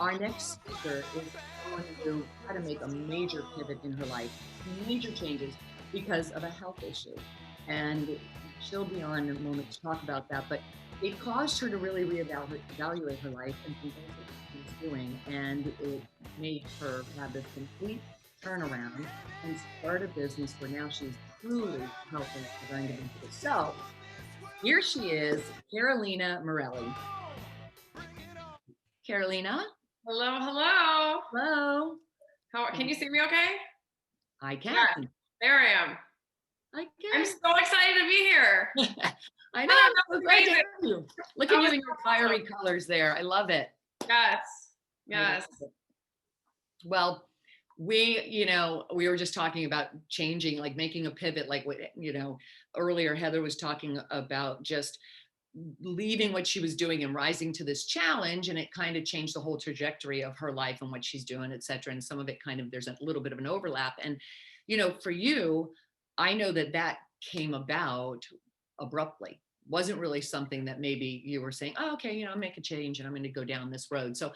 Our next speaker is someone who had to make a major pivot in her life, major changes because of a health issue. And she'll be on in a moment to talk about that. But it caused her to really reevaluate her life and some things that she was doing. And it made her have this complete turnaround and start a business where now she's truly helping other individuals. So here she is, Carolina Marrelli. Carolina, Hello, hello. hello. How can you see me okay? I Yeah, can. there I am. I I'm can. so excited to be here. I know. Ah, I'm that so was glad to amazing. have you. Look That at you was in your so fiery awesome. colors there. I love it. Yes. I love Yes. it. Well, we were just talking about changing, like making a pivot, like what, earlier Heather was talking about just leaving what she was doing and rising to this challenge, and it kind of changed the whole trajectory of her life and what she's doing, et cetera. And some of it kind of, there's a little bit of an overlap. And for you, I know that that came about abruptly, wasn't really something that maybe you were saying, oh, okay, I'll make a change and I'm going to go down this road. So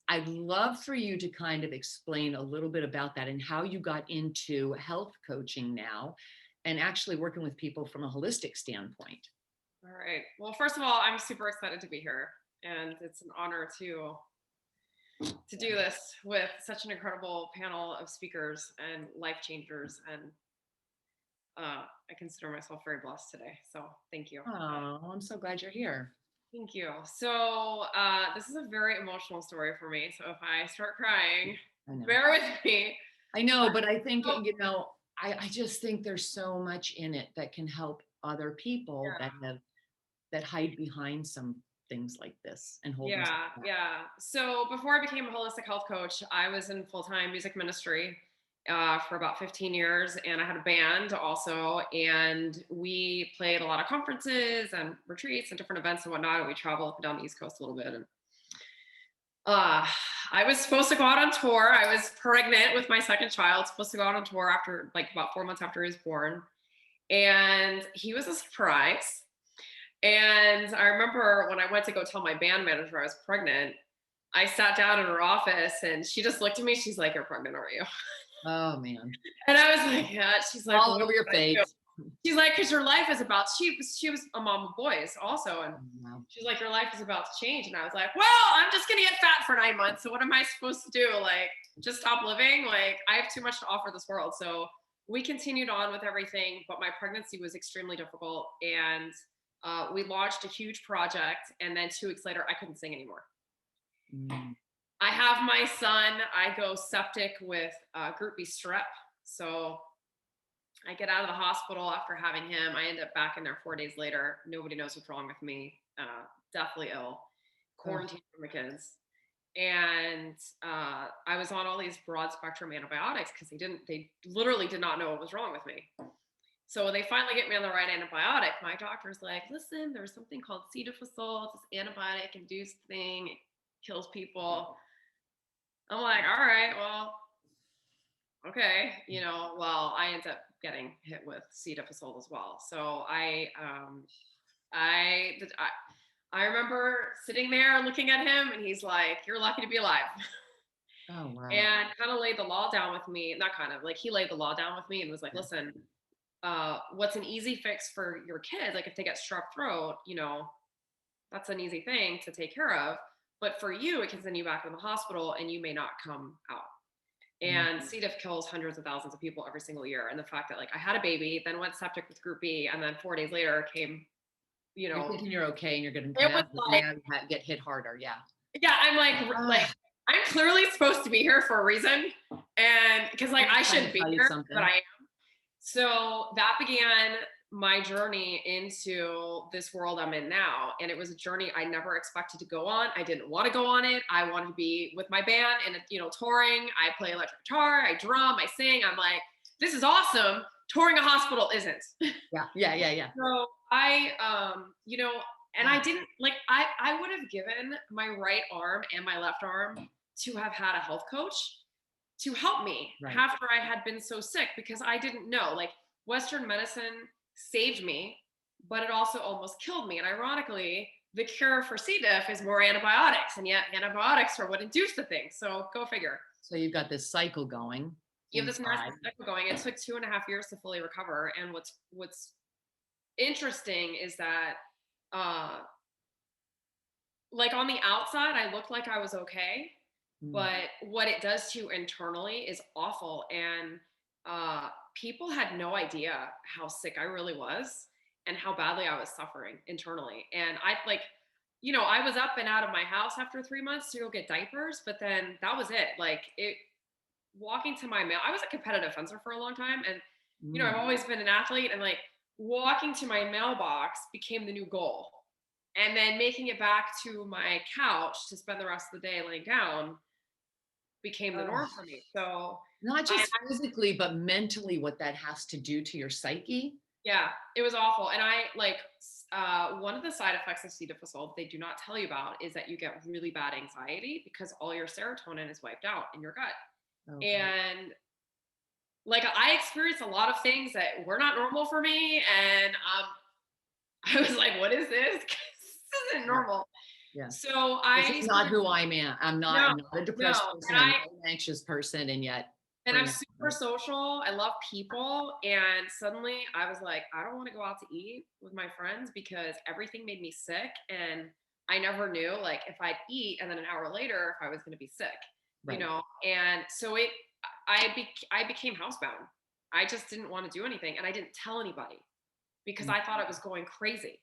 I'd love for you to kind of explain a little bit about that and how you got into health coaching now and actually working with people from a holistic standpoint. All right. Well, first of all, I'm super excited to be here, and it's an honor to do this with such an incredible panel of speakers and life changers. And I consider myself very blessed today. So thank you. Oh, I'm so glad you're here. Thank you. So this is a very emotional story for me. So if I start crying, bear with me. I know, but I think, So, I just think there's so much in it that can help other people yeah. that hide behind some things like this and hold themselves Yeah, back. yeah. So before I became a holistic health coach, I was in full-time music ministry for about 15 years, and I had a band also, and we played a lot of conferences and retreats and different events and whatnot, and we traveled up and down the East Coast a little bit. And uh, I was supposed to go out on tour. I was pregnant with my second child, supposed to go out on tour after like about 4 months after he was born, and he was a surprise. And I remember when I went to go tell my band manager I was pregnant, I sat down in her office and she just looked at me. She's like, "You're pregnant, aren't you?" Oh man. And I was like, "Yeah." She's like, "Well, All what over your do I do?" face. She's like, "Because your life is about." She was a mom of boys also, and Wow. she's like, "Your life is about to change." And I was like, "Well, I'm just gonna get fat for 9 months. So what am I supposed to do? Like, just stop living? Like, I have too much to offer this world." So we continued on with everything, but my pregnancy was extremely difficult, and we launched a huge project. And then 2 weeks later, I couldn't sing anymore. Mm. I have my son. I go septic with Group B strep. So I get out of the hospital after having him. I end up back in there 4 days later. Nobody knows what's wrong with me. Deathly ill, Oh, quarantined from the kids. And I was on all these broad spectrum antibiotics because they literally did not know what was wrong with me. So when they finally get me on the right antibiotic, my doctor's like, "Listen, there's something called C. difficile. It's this antibiotic induced thing. It kills people." I'm like, "All right, well, okay." Well, I end up getting hit with C. difficile as well. So I remember sitting there looking at him, and he's like, "You're lucky to be alive." oh wow. And kind of laid the law down with me. Not kind of, like, he laid the law down with me and was like, "Listen, what's an easy fix for your kids? Like if they get strep throat, that's an easy thing to take care of. But for you, it can send you back to the hospital and you may not come out." And Mm. C. diff kills hundreds of thousands of people every single year. And the fact that like I had a baby, then went septic with Group B, and then 4 days later came, You're thinking you're okay and you're going to come it was out, but like, now you get hit harder. Yeah. yeah, I'm like Ah, I'm clearly supposed to be here for a reason, and because like I'm I trying to shouldn't be tell you here, but something. I am. So that began my journey into this world I'm in now. And it was a journey I never expected to go on. I didn't want to go on it. I wanted to be with my band and, touring. I play electric guitar, I drum, I sing. I'm like, this is awesome. Touring a hospital isn't. Yeah. Yeah. Yeah. Yeah. So and I didn't like, I would have given my right arm and my left arm to have had a health coach to help me Right. after I had been so sick, because I didn't know. Like, Western medicine saved me, but it also almost killed me. And ironically, the cure for C. diff is more antibiotics, and yet antibiotics are what induce the thing. So go figure. So you've got this cycle going You have this inside. narcissistic cycle going. It took 2.5 years to fully recover. And what's interesting is that uh like on the outside, I looked like I was okay, Mm. but what it does to you internally is awful. And people had no idea how sick I really was and how badly I was suffering internally. And I like, I was up and out of my house after 3 months to go get diapers, but then that was it. Like it walking to my mail, I was a competitive fencer for a long time. And, I've Mm. always been an athlete, and like walking to my mailbox became the new goal. And then making it back to my couch to spend the rest of the day laying down became the norm for me. So Not I, just physically, but mentally, what that has to do to your psyche. yeah, it was awful. And I like one of the side effects of C. difficile they do not tell you about is that you get really bad anxiety because all your serotonin is wiped out in your gut. Okay. And like I experienced a lot of things that were not normal for me, and I was like, "What is this? This isn't Yeah. normal." Yeah. So This is I not started. who I am. No, I'm not a no, depressed person. and I'm not an anxious person, and yet I'm bring it super out. social. I love people. And suddenly I was like, I don't want to go out to eat with my friends because everything made me sick. And I never knew like if I'd eat and then an hour later if I was going to be sick, Right. And so I became housebound. I just didn't want to do anything, and I didn't tell anybody because Mm. I thought it was going crazy.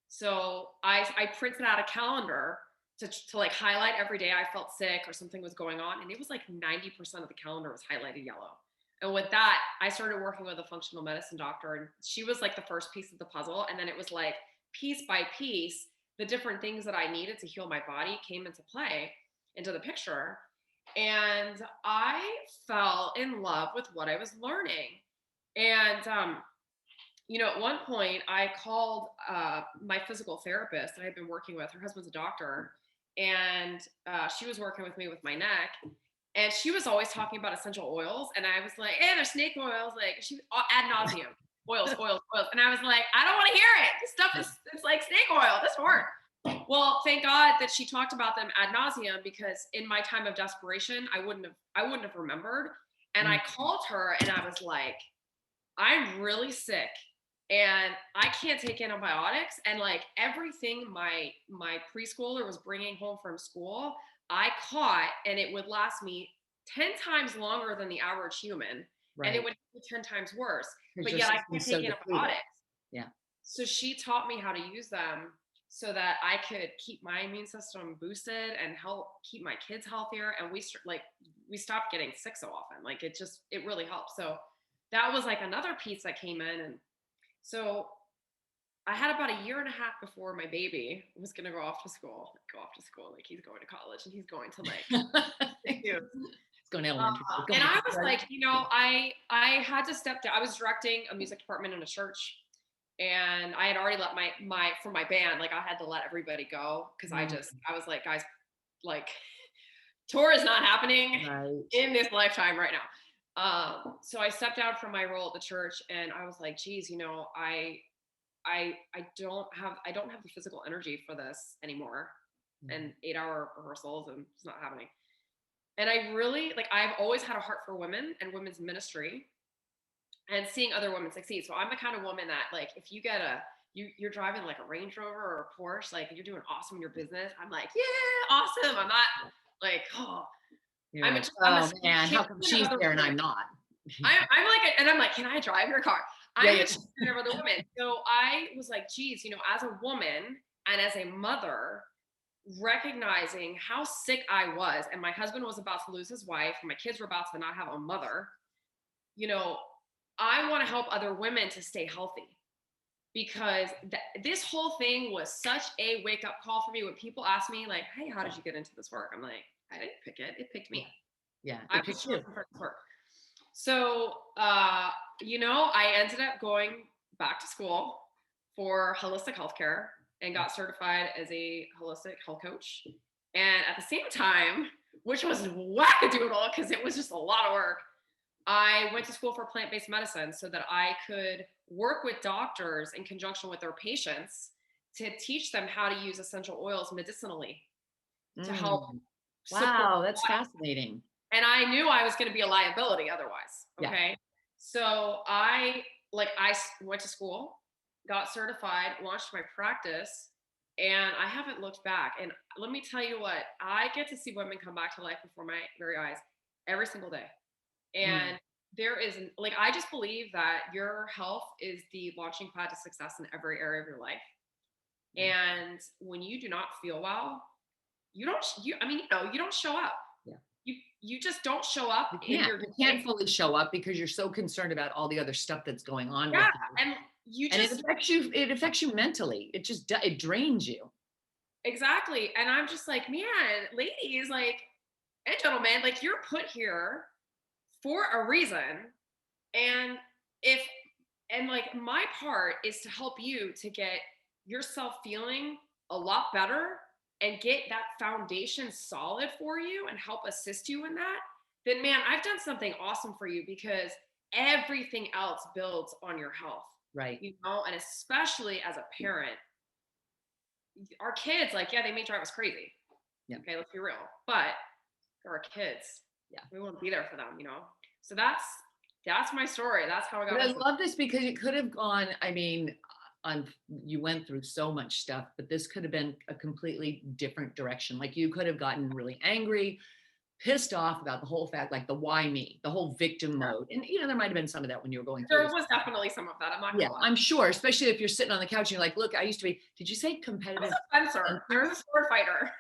So I printed out a calendar to like highlight every day I felt sick or something was going on. And it was like 90% of the calendar was highlighted yellow. And with that, I started working with a functional medicine doctor, and she was like the first piece of the puzzle. And then it was like piece by piece, the different things that I needed to heal my body came into play, into the picture. And I fell in love with what I was learning. And at one point I called my physical therapist that I had been working with. Her husband's a doctor, and she was working with me with my neck. And she was always talking about essential oils. And I was like, hey, there's snake oils. Like, she ad nauseum, oils, oils, oils. And I was like, I don't want to hear it. This stuff is, it's like snake oil. This won't. Well, thank God that she talked about them ad nauseum, because in my time of desperation, I wouldn't have remembered. And I Mm. called her and I was like, I'm really sick and I can't take antibiotics, and like everything my preschooler was bringing home from school, I caught, and it would last me 10 times longer than the average human, and it Right. would be 10 times worse. Because But your yet I can't system's take so depleted. antibiotics. Yeah. So she taught me how to use them so that I could keep my immune system boosted and help keep my kids healthier. And we stopped getting sick so often. Like it really helped. So that was like another piece that came in. And so I had about a year and a half before my baby was going to go off to school. Like he's going to college and he's going to like, It's going to elementary school. and Going to I was kindergarten. like, I had to step down. I was directing a music department in a church, and I had already let my for my band, like I had to let everybody go because Mm. I was like, guys, like tour is not happening Right. in this lifetime right now. So I stepped down from my role at the church, and I was like, geez, I don't have the physical energy for this anymore, Yeah. and 8-hour rehearsals, and it's not happening. And I really like I've always had a heart for women and women's ministry and seeing other women succeed. So I'm the kind of woman that like if you get you're driving like a Range Rover or a Porsche, like you're doing awesome in your business, I'm like, yeah, awesome. I'm not like, oh, You're like, I'm a oh man, how come champion of she's other there and women. I'm not? And I'm like, can I drive your car? Yeah, I'm yeah. a champion of other women. So I was like, geez, as a woman and as a mother, recognizing how sick I was, and my husband was about to lose his wife, and my kids were about to not have a mother, you know, I want to help other women to stay healthy, because this whole thing was such a wake up call for me. When people ask me, like, hey, how did you get into this work? I'm like, I didn't pick it, it picked Yeah. me. Yeah. I It was picked you. chosen for this work. So, I ended up going back to school for holistic healthcare and got certified as a holistic health coach. And at the same time, which was wackadoodle because it was just a lot of work, I went to school for plant-based medicine so that I could work with doctors in conjunction with their patients to teach them how to use essential oils medicinally to help Mm. support. Wow, that's fascinating. And I knew I was going to be a liability otherwise. Yeah. Okay. So went to school, got certified, launched my practice, and I haven't looked back. And let me tell you what, I get to see women come back to life before my very eyes every single day. Mm. And there is like, I just believe that your health is the launching pad to success in every area of your life. Yeah. And when you do not feel well, you don't, I mean, you know, you don't show up. Yeah. You just don't show up You in can't. your You day. can't fully show up because you're so concerned about all the other stuff that's going on Yeah, with you. and you And just it affects you mentally. It just it drains you. exactly. And I'm just like, man, ladies, like, and gentlemen, like, you're put here for a reason. And if and like my part is to help you to get yourself feeling a lot better and get that foundation solid for you and help assist you in that, then man, I've done something awesome for you because everything else builds on your health, Right. you know, and especially as a parent, our kids, like, yeah, they may drive us crazy. Yeah. Okay, let's be real. But they're our kids. Yeah. We won't be there for them, you know. So that's my story. That's how I got But I into. love this because it could have gone, I mean, on you went through so much stuff, but this could have been a completely different direction. Like you could have gotten really angry, pissed off about the whole fact, like the why me, the whole victim mode. And you know, there might have been some of that when you were going through There this. was definitely some of that. I'm not Yeah, gonna lie. I'm sure, especially if you're sitting on the couch and you're like, look, I used to be, did you say I was competitive a fencer. I was a fencer? sword fighter.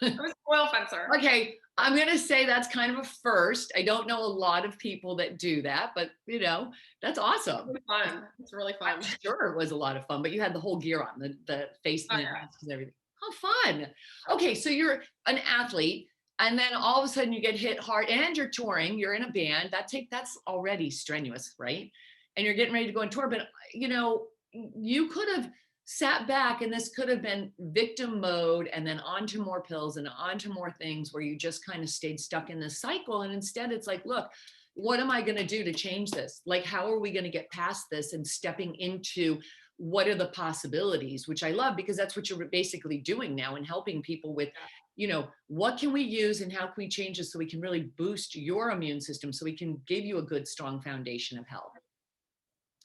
I was a spoil fencer. Okay, I'm going to say that's kind of a first. I don't know a lot of people that do that, but you know, that's It's awesome. really fun. It's really I'm fun. sure it was a lot of fun, but you had the whole gear on, the face Oh and the yeah. mask and everything. How fun. Okay, so you're an athlete and then all of a sudden you get hit hard and you're touring, you're in a band. That's already strenuous, right? And you're getting ready to go on tour, but you know, you could have sat back and this could have been victim mode and then onto more pills and onto more things where you just kind of stayed stuck in this cycle. And instead it's like, look, what am I going to do to change this? Like, how are we going to get past this and stepping into what are the possibilities, which I love because that's what you're basically doing now and helping people with, you know, what can we use and how can we change this so we can really boost your immune system so we can give you a good, strong foundation of health.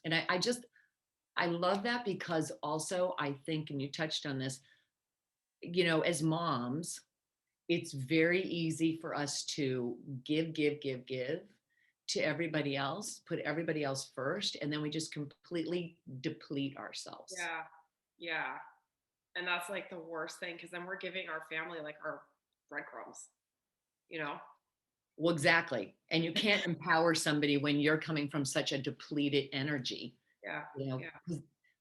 And I just, I love that because also I think, and you touched on this, you know, as moms, it's very easy for us to give to everybody else, put everybody else first, and then we just completely deplete ourselves. Yeah. Yeah. And that's like the worst thing because then we're giving our family like our breadcrumbs, you know? Well, exactly. And you can't empower somebody when you're coming from such a depleted energy, Yeah. you know, Yeah.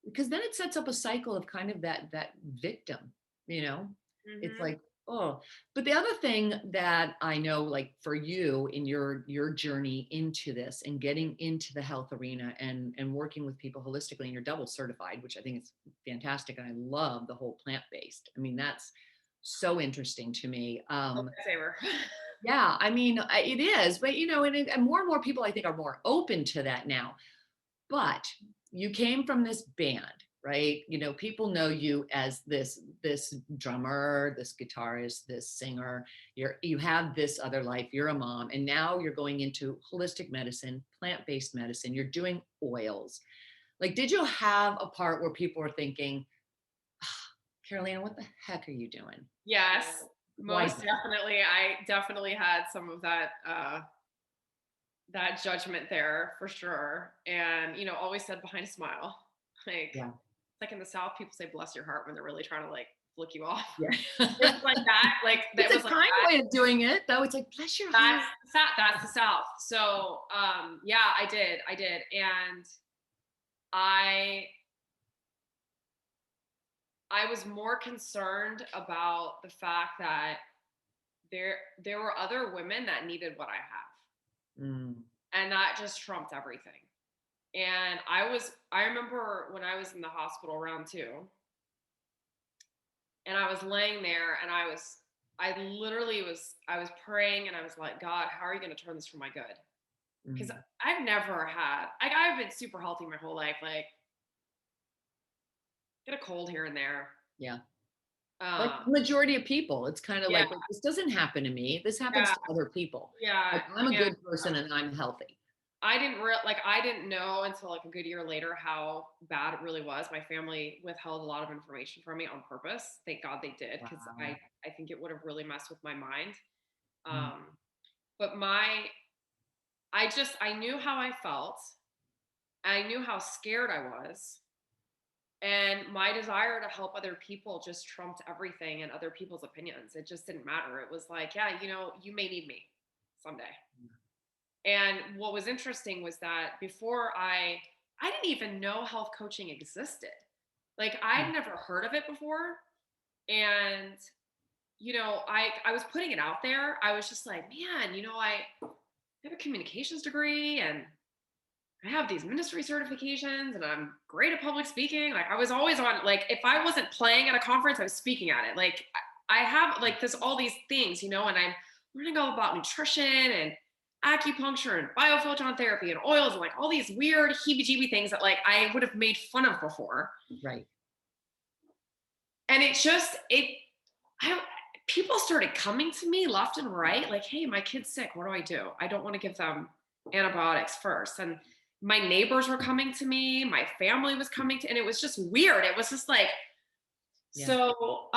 because then it sets up a cycle of kind of that victim, you know. It's Hmm. like, oh, but the other thing that I know, like for you in your journey into this and getting into the health arena and working with people holistically, and you're double certified, which I think is fantastic, and I love the whole plant based. I mean, that's so interesting to me. Saver. Yeah, I mean, it is, but you know, and more and more people I think are more open to that now. But you came from this band, right? You know, people know you as this drummer, this guitarist, this singer. You have this other life. You're a mom, and now you're going into holistic medicine, plant-based medicine. You're doing oils. Like, did you have a part where people were thinking, Carolina, what the heck are you doing? Yes, Why most is that? definitely. I definitely had some of that that judgment there for sure. And you know, always said behind a smile. Yeah, Like in the South, people say bless your heart when they're really trying to like flick you off. yeah. It was like that. Like It's that a was like kind that. way of doing it, though. It's like, bless your heart. That's the South. So yeah, I did. And I I was more concerned about the fact that there were other women that needed what I have. Mm, And that just trumped everything. And I remember when I was in the hospital round two, and I was laying there and I was praying and I was like, God, how are you going to turn this for my good? Because mm, I've never had, I've been super healthy my whole life. Like, get a cold here and there. Yeah. Like Uh, majority of people, it's kind of yeah, like, well, this doesn't happen to me. This happens yeah, to other people. yeah. Like I'm a And good person and I'm healthy. I didn't know until like a good year later how bad it really was. My family withheld a lot of information from me on purpose. Thank God they did, because Wow. I think it would have really messed with my mind. Mm, Um, but I knew how I felt. I knew how scared I was. And my desire to help other people just trumped everything and other people's opinions. It just didn't matter. It was like, yeah, you may need me someday. And what was interesting was that before I didn't even know health coaching existed. Like mm, I'd never heard of it before. And I was putting it out there. I was just like, man, I have a communications degree and I have these ministry certifications and I'm great at public speaking. Like I was always on, like if I wasn't playing at a conference, I was speaking at it. Like I have like this all these things, and I'm learning all about nutrition and acupuncture and biophoton therapy and oils and like all these weird heebie-jeebie things that like I would have made fun of before. right. And it just it I don't people started coming to me left and right, like, hey, my kid's sick. What do I do? I don't want to give them antibiotics first. And my neighbors were coming to me, my family was coming to, and it was just weird. It was just like, Yeah. so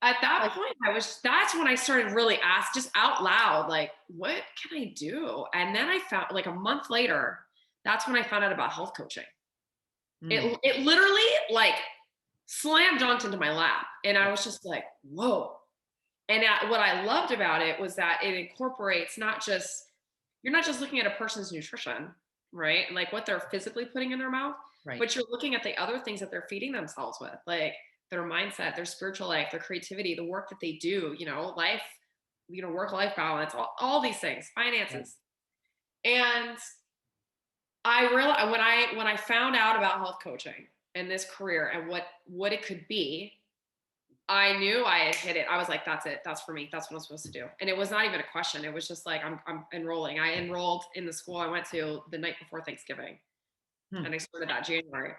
at that Like, point, that's when I started really ask just out loud, like, what can I do? And then I found like a month later, that's when I found out about health coaching. mm, It literally like slam dunked into my lap. And I was just like, whoa. And what I loved about it was that it incorporates you're not just looking at a person's nutrition, right? Like what they're physically putting in their mouth, right. but you're looking at the other things that they're feeding themselves with, like their mindset, their spiritual life, their creativity, the work that they do, life, work life balance, all these things, Right. finances. And I realized when I found out about health coaching and this career and what it could be, I knew I had hit it. I was like, that's it. That's for me. That's what I'm supposed to do. And it was not even a question. It was just like, I'm enrolling. I enrolled in the school I went to the night before Thanksgiving, Hmm. and I started that January.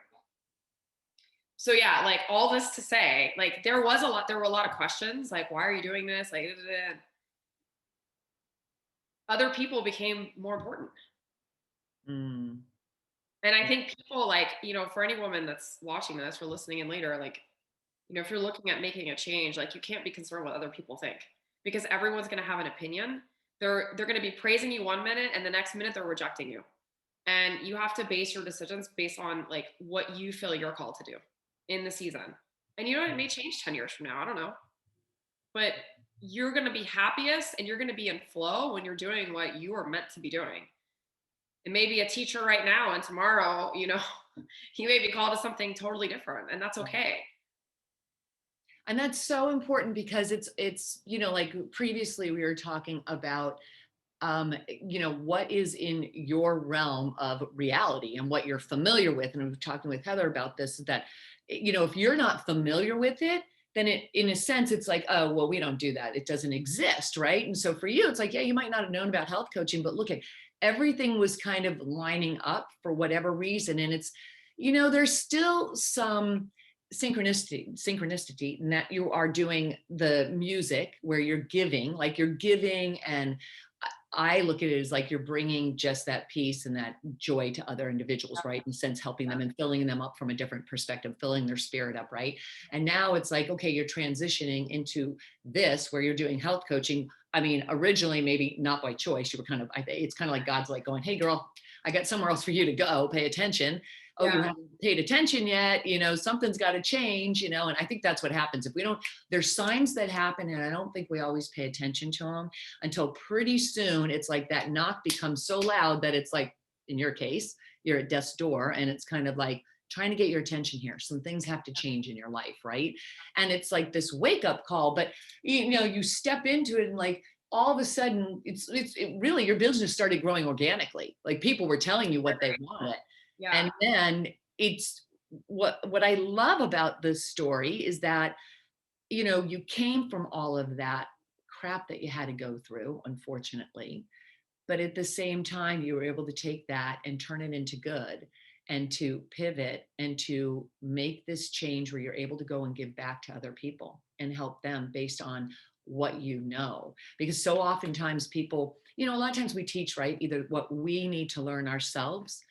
So yeah, like all this to say, like there were a lot of questions. Like, why are you doing this? Like, other people became more important. Mm, And I yeah. think people like, for any woman that's watching this or listening in later, like, if you're looking at making a change, like you can't be concerned what other people think, because everyone's going to have an opinion. They're going to be praising you one minute and the next minute they're rejecting you. And you have to base your decisions based on like what you feel you're called to do in the season. And it may change 10 years from now. I don't know. But you're going to be happiest and you're going to be in flow when you're doing what you are meant to be doing. It may be a teacher right now, and tomorrow, you may be called to something totally different, and that's Right. okay. And that's so important because like previously we were talking about what is in your realm of reality and what you're familiar with. And we were talking with Heather about this, that, if you're not familiar with it, then in a sense, it's like, oh, well, we don't do that. It doesn't exist. Right. And so for you, it's like, yeah, you might not have known about health coaching, but look at everything was kind of lining up for whatever reason. And it's, there's still some synchronicity in that you are doing the music where you're giving and I look at it as like you're bringing just that peace and that joy to other individuals, right? In a sense, helping them and filling them up from a different perspective, filling their spirit up, right? And now it's like, okay, you're transitioning into this where you're doing health coaching. I mean, originally, maybe not by choice. You were kind of, it's kind of like God's like going, hey, girl, I got somewhere else for you to go. Pay attention. Oh, you Yeah. haven't paid attention yet. Something's got to change, and I think that's what happens. If we don't, there's signs that happen, and I don't think we always pay attention to them until pretty soon it's like that knock becomes so loud that it's like, in your case, you're at death's door and it's kind of like trying to get your attention here. Some things have to change in your life, right? And it's like this wake up call, but you step into it and like all of a sudden it really your business started growing organically. Like people were telling you what they wanted. Yeah. And then it's what I love about this story is that you came from all of that crap that you had to go through, unfortunately. But at the same time, you were able to take that and turn it into good. and to pivot and to make this change where you're able to go and give back to other people and help them based on what you know. Because so oftentimes people, a lot of times we teach, right? Either what we need to learn ourselves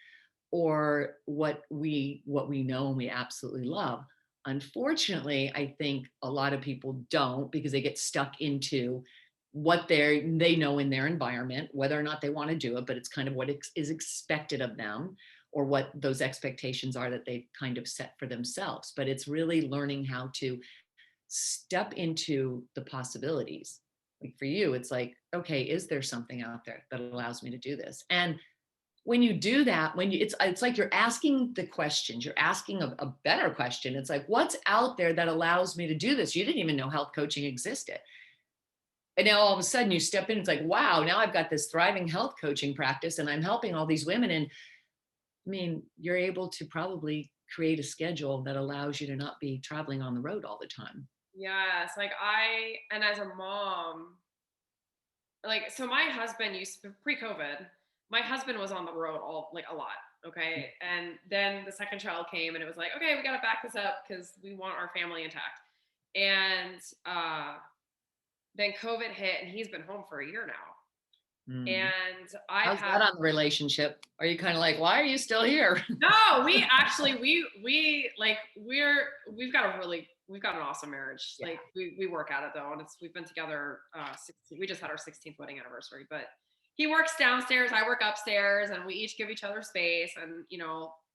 or what we know and we absolutely love. Unfortunately, I think a lot of people don't because they get stuck into what they know in their environment, whether or not they want to do it, but it's kind of what is expected of them or what those expectations are that they've kind of set for themselves. But it's really learning how to step into the possibilities. Like for you, it's like, okay, is there something out there that allows me to do this? And when you do that, it's like you're asking the questions, you're asking a better question. It's like, what's out there that allows me to do this? You didn't even know health coaching existed. And now all of a sudden you step in, it's like, wow, now I've got this thriving health coaching practice and I'm helping all these women. And I mean, you're able to probably create a schedule that allows you to not be traveling on the road all the time. Yes, like and as a mom, like, so my husband used to, pre-COVID, my husband was on the road all, like, a lot. Okay. And then the second child came and it was like, okay, we got to back this up because we want our family intact. And then COVID hit and he's been home for a year now. Mm. And I've How's had, that on the relationship? Are you kind of like, why are you still here? no, we actually, we like, we've got an awesome marriage. Yeah. Like we work at it though. And we've been together, 16, we just had our 16th wedding anniversary, but he works downstairs, I work upstairs, and we each give each other space. And,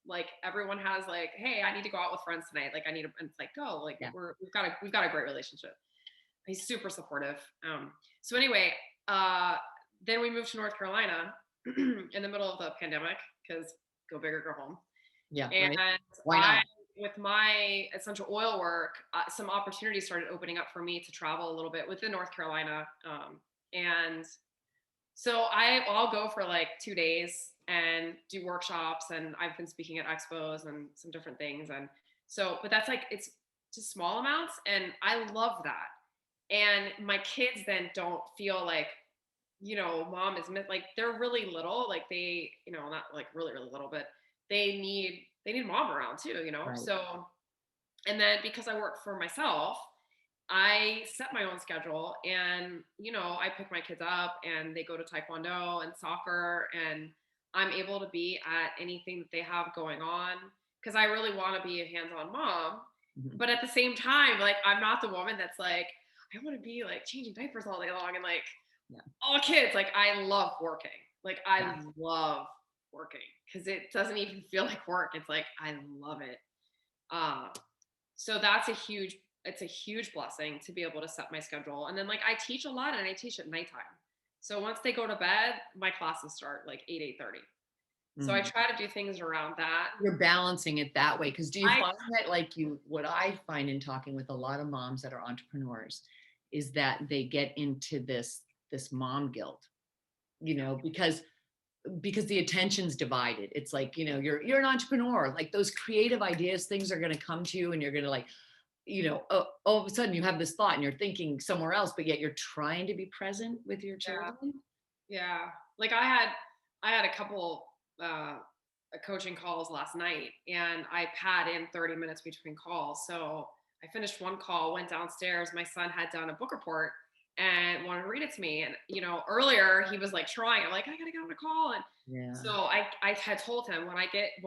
like everyone has like, hey, I need to go out with friends tonight. Like I need to, and it's like, go, like Yeah. we've got a great relationship. He's super supportive. So anyway, then we moved to North Carolina in the middle of the pandemic because go big or go home. Yeah. And Right. Why I, not? with my essential oil work, some opportunities started opening up for me to travel a little bit within North Carolina. And so I'll go for like 2 days and do workshops, and I've been speaking at expos and some different things. And so, but that's like, it's just small amounts, and I love that. And my kids then don't feel like, mom is like, they're really little, like they, not like really really little, but they need mom around too, Right. so. And then because I work for myself, I set my own schedule, and I pick my kids up and they go to taekwondo and soccer, and I'm able to be at anything that they have going on because I really want to be a hands-on mom. Mhm. But at the same time, like, I'm not the woman that's like, I want to be like changing diapers all day long and like Yeah. all kids. Like, I love working. Like, I Yeah. love working because it doesn't even feel like work. It's like I love it. Um, so it's a huge blessing to be able to set my schedule. And then like I teach a lot and I teach at nighttime. So once they go to bed, my classes start like 8:30. So I Mm. try to do things around that. You're balancing it that way. Because do you I find that like what I find in talking with a lot of moms that are entrepreneurs is that they get into this mom guilt, because the attention's divided. It's like, you're an entrepreneur, like those creative ideas, things are going to come to you and you're going to like, all of a sudden you have this thought and you're thinking somewhere else, but yet you're trying to be present with your yeah, children. yeah. Like I had a couple coaching calls last night, and I pad in 30 minutes between calls. So I finished one call, went downstairs. My son had done a book report and wanted to read it to me. And earlier he was like trying. I'm like, I gotta get on a call. And Yeah. so I had told him when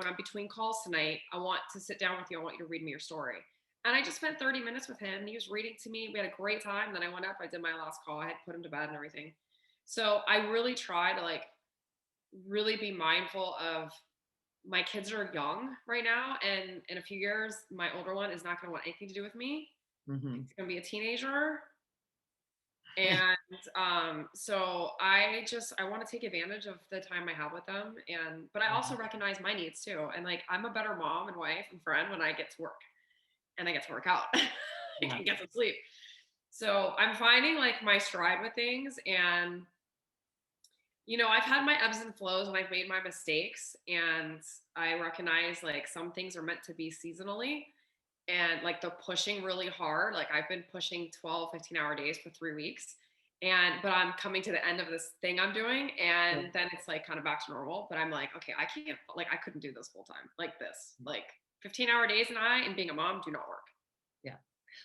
I'm between calls tonight, I want to sit down with you. I want you to read me your story. And I just spent 30 minutes with him. He was reading to me. We had a great time. Then I went up. I did my last call. I had put him to bed and everything. So I really try to like really be mindful of my kids are young right now, and in a few years my older one is not going to want anything to do with me. Hmm. He's going to be a teenager. And so I want to take advantage of the time I have with them, but I also recognize my needs too, and like I'm a better mom and wife and friend when I get to work and I get to work out. I Yeah. can get some sleep. So I'm finding like my stride with things. And I've had my ebbs and flows and I've made my mistakes, and I recognize like some things are meant to be seasonally. And like the pushing really hard, like I've been pushing 12, 15-hour days for 3 weeks. but I'm coming to the end of this thing I'm doing, and then it's like kind of back to normal. But I'm like, okay, I can't, like, I couldn't do this full time like this. Like 15-hour days and being a mom do not work. Yeah. No.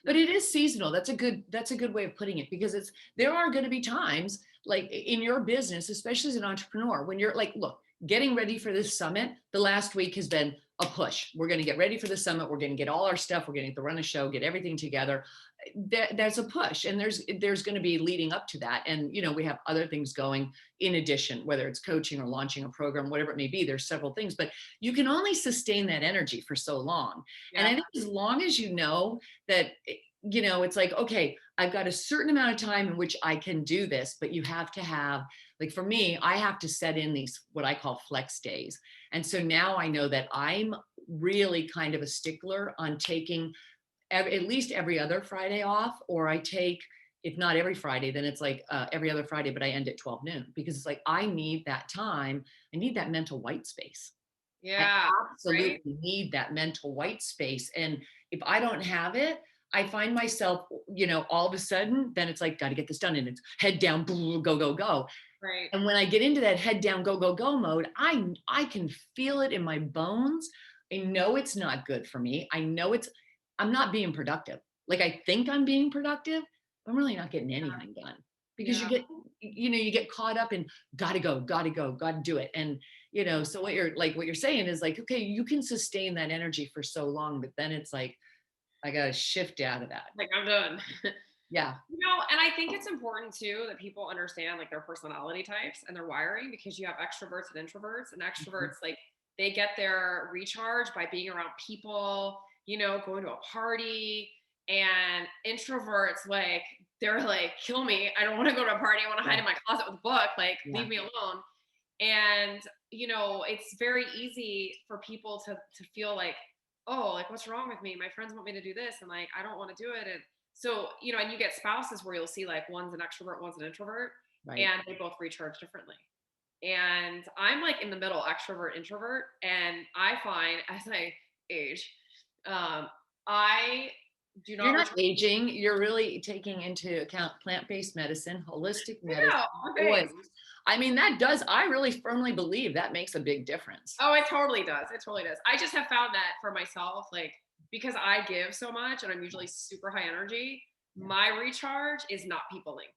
But it is seasonal. That's a good way of putting it, because there are going to be times like in your business, especially as an entrepreneur, when you're like, look, getting ready for this summit, the last week has been a push. We're going to get ready for the summit. We're going to get all our stuff. We're going to run a show, get everything together. There's a push, and there's going to be leading up to that. And, we have other things going in addition, whether it's coaching or launching a program, whatever it may be. There's several things, but you can only sustain that energy for so long. And I Yeah. think as long as you know that, it's like, okay, I've got a certain amount of time in which I can do this, but you have to have, like for me, I have to set in these, what I call flex days. And so now I know that I'm really kind of a stickler on taking at least every other Friday off, or I take, if not every Friday, then it's like every other Friday, but I end at 12 noon, because it's like, I need that time. I need that mental white space. I Yeah. Right. absolutely need that mental white space. And if I don't have it, I find myself, all of a sudden, then it's like, got to get this done. And it's head down, go, go, go. Right. And when I get into that head down, go, go, go mode, I can feel it in my bones. I know it's not good for me. I'm not being productive. Like I think I'm being productive, but I'm really not getting anything done, because Yeah. you get caught up in gotta go, gotta do it. And, so what you're saying is like, okay, you can sustain that energy for so long, but then it's like, I got to shift out of that. Like I'm done. Yeah. And I think it's important too that people understand like their personality types and their wiring, because you have extroverts and introverts, and Mhm. extroverts, like they get their recharge by being around people, going to a party, and introverts, like they're like, kill me. I don't want to go to a party. I want to hide Yeah. in my closet with a book. Like, Yeah. leave me alone. And, it's very easy for people to feel like, oh, like what's wrong with me? My friends want me to do this, and like I don't want to do it. And so, and you get spouses where you'll see like one's an extrovert, one's an introvert, Right. and they both recharge differently. And I'm like in the middle, extrovert, introvert. And I find as I age, um, I do You're not not recharge. aging. You're really taking into account plant-based medicine, holistic medicine, Yeah, oils. thanks. I mean, I really firmly believe that makes a big difference. Oh, it totally does. It totally does. I just have found that for myself, like because I give so much and I'm usually super high energy, Yeah. my recharge is not peopling.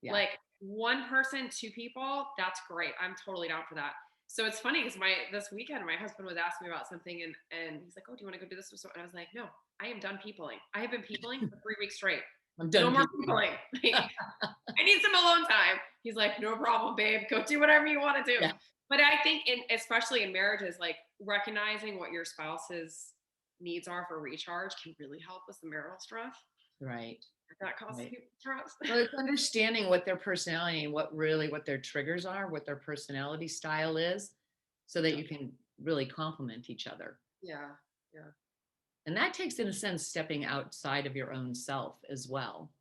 Yeah. Like one person, two people, that's great. I'm totally down for that. So it's funny because my this weekend my husband was asking me about something, and he's like, "Oh, do you want to go do this?" And I was like, "No, I am done peopling. I have been peopling for 3 weeks straight. I'm No done more people. peopling. Like, I need some alone time." He's like, "No problem, babe. Go do whatever you want to do." Yeah. But I think, especially in marriages, like recognizing what your spouse's needs are for recharge can really help with the marital stress Right. that causes Right. people stress. Well, it's understanding what their personality and what their triggers are, what their personality style is, so that Yeah, you can really complement each other. yeah, yeah. And that takes, in a sense, stepping outside of your own self as well.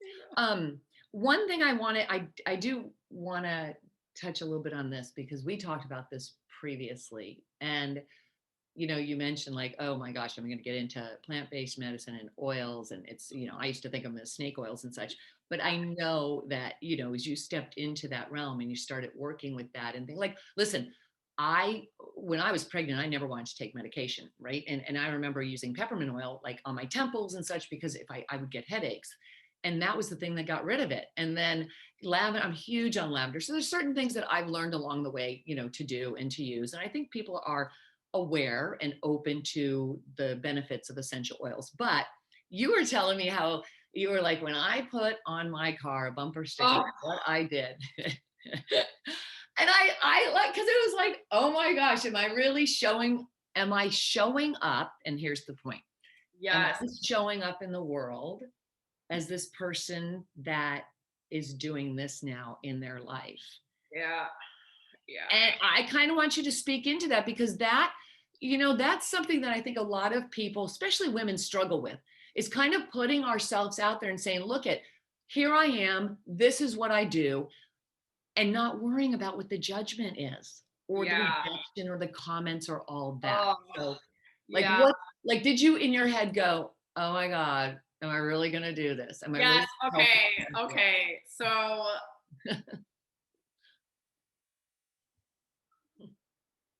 Yeah. Um, One thing I do want to touch a little bit on this, because we talked about this previously. And, you mentioned like, oh my gosh, I'm going to get into plant-based medicine and oils. And it's, I used to think of them as snake oils and such. But I know that, as you stepped into that realm and you started working with that and things like, listen, when I was pregnant, I never wanted to take medication, right? And I remember using peppermint oil like on my temples and such, because if I would get headaches. And that was the thing that got rid of it. And then lavender, I'm huge on lavender. So there's certain things that I've learned along the way, to do and to use. And I think people are aware and open to the benefits of essential oils. But you were telling me how you were like, when I put on my car a bumper sticker, Oh, what I did. And I like, because it was like, oh my gosh, am I showing up? And here's the point. Am yes. I showing up in the world as this person that is doing this now in their life? Yeah. Yeah. And I kind of want you to speak into that, because that's something that I think a lot of people, especially women, struggle with, is kind of putting ourselves out there and saying, look at, here I am, this is what I do, and not worrying about what the judgment is, or the Yeah. rejection or the comments or all that. Oh, So like yeah. what, like, did you in your head go, oh my God, Am I really going to do this? Am I really Yes. gonna help Okay. you? Okay. So,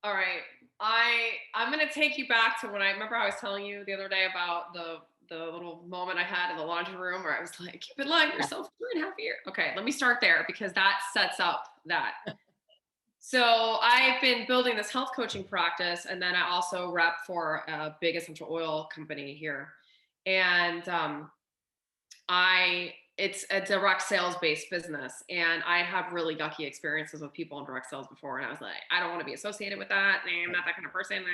all right. I'm gonna take you back to when I remember I was telling you the other day about the little moment I had in the laundry room where I was like, "You've been lying to Yeah. yourself for 3.5 years." Okay, let me start there because that sets up that. So I've been building this health coaching practice, and then I also rep for a big essential oil company here, and I it's a direct sales based business, and I have really yucky experiences with people in direct sales before, and I was like, I don't want to be associated with that. Nah, I'm not that kind of person.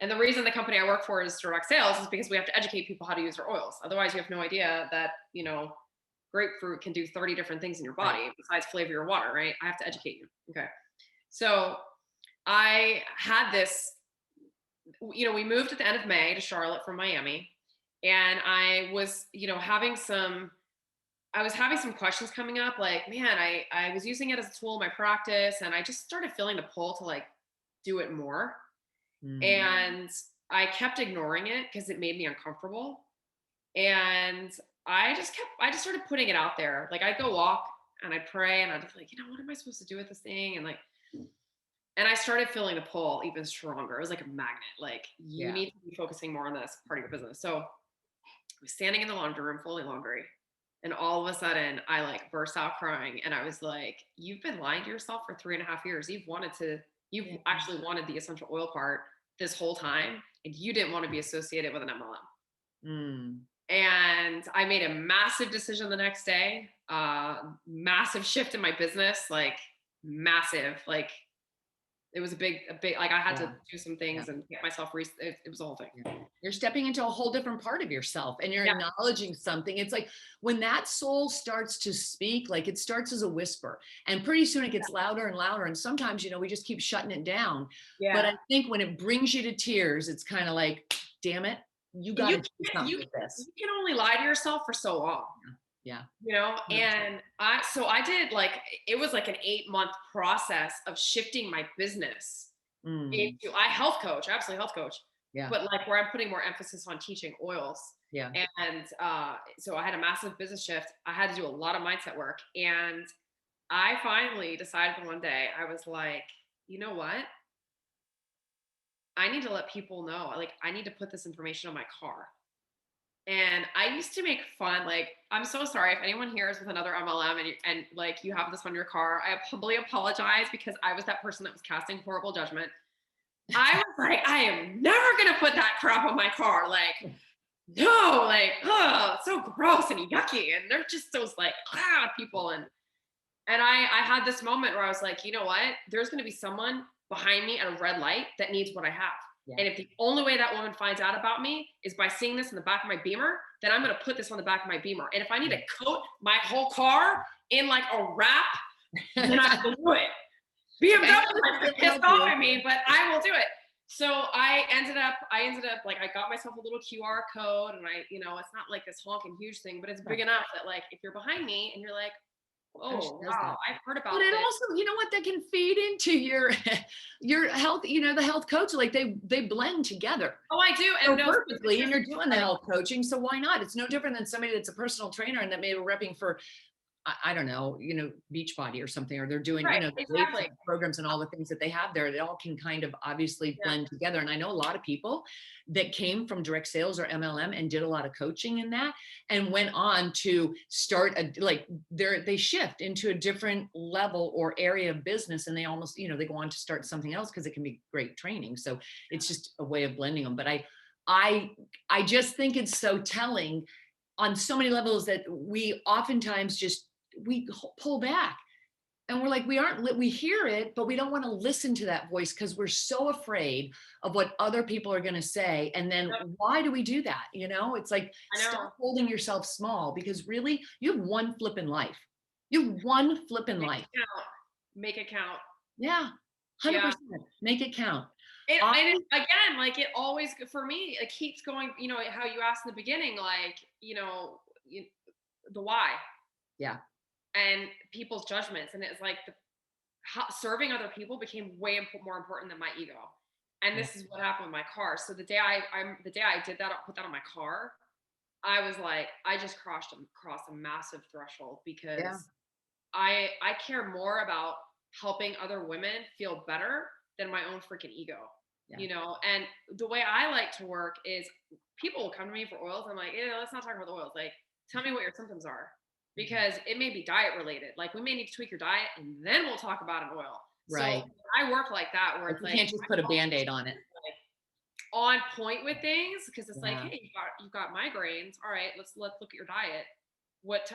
And the reason the company I work for is direct sales is because we have to educate people how to use their oils. Otherwise, you have no idea that grapefruit can do 30 different things in your Right. body besides flavor your water. Right? I have to educate you. Okay. So I had this. We moved at the end of May to Charlotte from Miami, and I was, having some questions coming up. Like, man, I was using it as a tool in my practice, and I just started feeling the pull to like do it more. Mm. And I kept ignoring it because it made me uncomfortable. And I just started putting it out there. Like I'd go walk and I'd pray and I'd be like, what am I supposed to do with this thing? And I started feeling the pull even stronger. It was like a magnet. Like you Yeah. need to be focusing more on this part of your business. So I was standing in the laundry room, folding laundry. And all of a sudden I like burst out crying. And I was like, you've been lying to yourself for 3.5 years. You've Yeah. actually wanted the essential oil part this whole time. And you didn't want to be associated with an MLM. Mm. And I made a massive decision the next day, massive shift in my business, like massive, like it was a big, like I had to Yeah. do some Yeah. things and get myself, it was a whole thing. Yeah. You're stepping into a whole different part of yourself and you're Yeah. acknowledging something. It's like when that soul starts to speak, like it starts as a whisper and pretty soon it gets louder and louder. And sometimes, we just keep shutting it down. But Yeah. I think when it brings you to tears, it's kind of like, damn it, you And got to do something you, with this. you can only lie to yourself for so long. Yeah. And I did like, it was like an 8-month process of shifting my business Mm. into, I health coach, absolutely health coach, Yeah. but like where I'm putting more emphasis on teaching oils. Yeah. And so I had a massive business shift. I had to do a lot of mindset work. And I finally decided one day, I was like, you know what? I need to let people know, like, I need to put this information on my car. And I used to make fun, like, I'm so sorry if anyone here is with another MLM and like you have this on your car. I humbly apologize because I was that person that was casting horrible judgment. I was like, I am never gonna put that crap on my car. Like, no, like, oh, it's so gross and yucky. And they're just those like people. And I had this moment where I was like, you know what? There's gonna be someone behind me at a red light that needs what I have. Yeah. And if the only way that woman finds out about me is by seeing this in the back of my Beamer, then I'm gonna put this on the back of my Beamer. And if I need to coat my whole car in like a wrap, then I will do it. BMW might be pissed off at me, but I will do it. So I ended up like, I got myself a little QR code, and it's not like this honking huge thing, but it's big enough that like if you're behind me and you're like, And she oh does wow, that. I've heard But about it this. also, you know what, that can feed into your your health, the health coach, like they blend together Oh, I do. so And no, perfectly, and you're doing the like, health coaching, so why not? It's no different than somebody that's a personal trainer and that may be repping for I don't know, Beachbody or something, or they're doing, right, the weight exactly. programs and all the things that they have there. It all can kind of obviously Yeah. blend together. And I know a lot of people that came from direct sales or MLM and did a lot of coaching in that and went on to start they shift into a different level or area of business. And they almost, they go on to start something else because it can be great training. So it's just a way of blending them. But I just think it's so telling on so many levels that we oftentimes we pull back and we're like we hear it but we don't want to listen to that voice because we're so afraid of what other people are going to say. And then Yep, why do we do that? It's like I know. stop holding yourself small because really you have one flipping life. You have one flipping Make life. it count. Make it count. Yeah. Yeah. 100%. Make it count. I And it, again, like it always, for me, it keeps going, how you asked in the beginning, like, you, the why Yeah. and people's judgments. And it's like serving other people became way more important than my ego. And Yeah. this is what happened with my car. So the day I did that, put that on my car, I was like, I just crossed a massive threshold Yeah. because I care more about helping other women feel better than my own freaking ego, Yeah. you know? And the way I like to work is people will come to me for oils. I'm like, yeah, let's not talk about the oils. Like, tell me what your symptoms are Mhm. because it may be diet related. Like, we may need to tweak your diet and then we'll talk about an oil. So Right. I work like that where Like it's you like, can't just put a Band-Aid on it. like on point with things because it's like, Yeah. hey, you got migraines. All right, let's look at your diet. Let's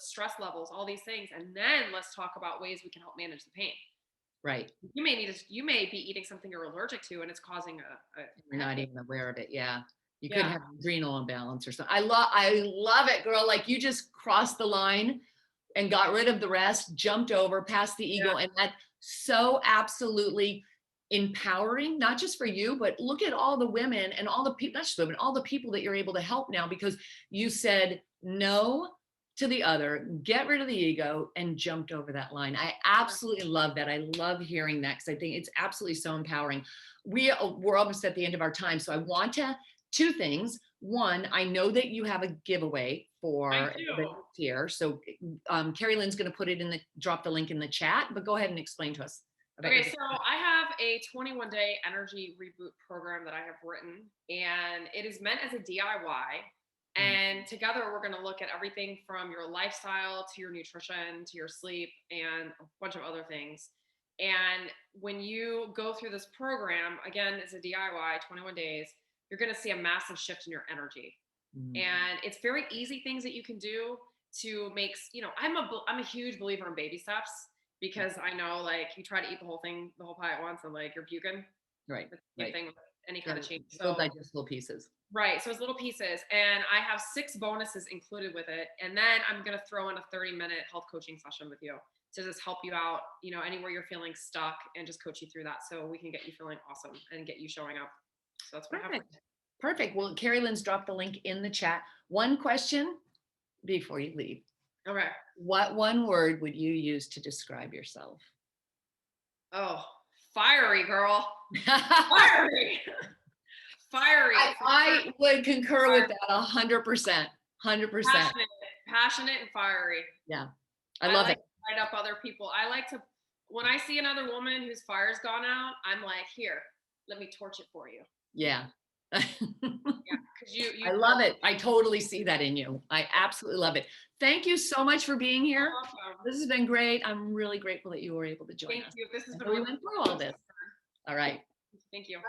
stress levels, all these things, and then let's talk about ways we can help manage the pain. Right. You may be eating something you're allergic to, and it's causing a You're not even aware of it. Yeah. You could yeah, have adrenal imbalance or something. I love it, girl. Like you just crossed the line and got rid of the rest, jumped over past the yeah, ego. And that's so absolutely empowering, not just for you, but look at all the women and all the people, not just women, all the people that you're able to help now because you said no to the other, get rid of the ego, and jumped over that line. I absolutely love that. I love hearing that because I think it's absolutely so empowering. We're almost at the end of our time. So I want to two things. One, I know that you have a giveaway I for do. everybody here. So Carrie Lynn's going to put it in the drop the link in the chat, but go ahead and explain to us about Okay, your so I have a 21-day energy reboot program that I have written, and it is meant as a DIY. Mhm. And together, we're going to look at everything from your lifestyle to your nutrition to your sleep and a bunch of other things. And when you go through this program, again, it's a DIY, 21 days, you're going to see a massive shift in your energy. Mhm. And it's very easy things that you can do to make, I'm a huge believer in baby steps because I know like you try to eat the whole thing, the whole pie at once, and like you're puking. Right, It's the same right. thing with any kind of Little, change. little So digestible pieces. right, so it's little pieces, and I have 6 bonuses included with it, and then I'm gonna throw in a 30-minute health coaching session with you to just help you out, anywhere you're feeling stuck, and just coach you through that, so we can get you feeling awesome and get you showing up. So that's what I have for Perfect. Perfect. Well, Carrie Lynn's dropped the link in the chat. One question before you leave. you. Okay. What one word would you use to describe yourself? Oh, fiery girl, fiery, fiery, for sure. I would concur with Fire- that 100%. 100%. passionate, and fiery. Yeah. I I love like it. to light up other people. I like to, when I see another woman whose fire's gone out, I'm like, here, let me torch it for you. Yeah. Yeah, because you I love it. I totally see that in you. I absolutely love it. Thank you so much for being here. awesome. This has been great. I'm really grateful that you were able to join Thank us. you. This has And been we really went through all this. All right. thank you.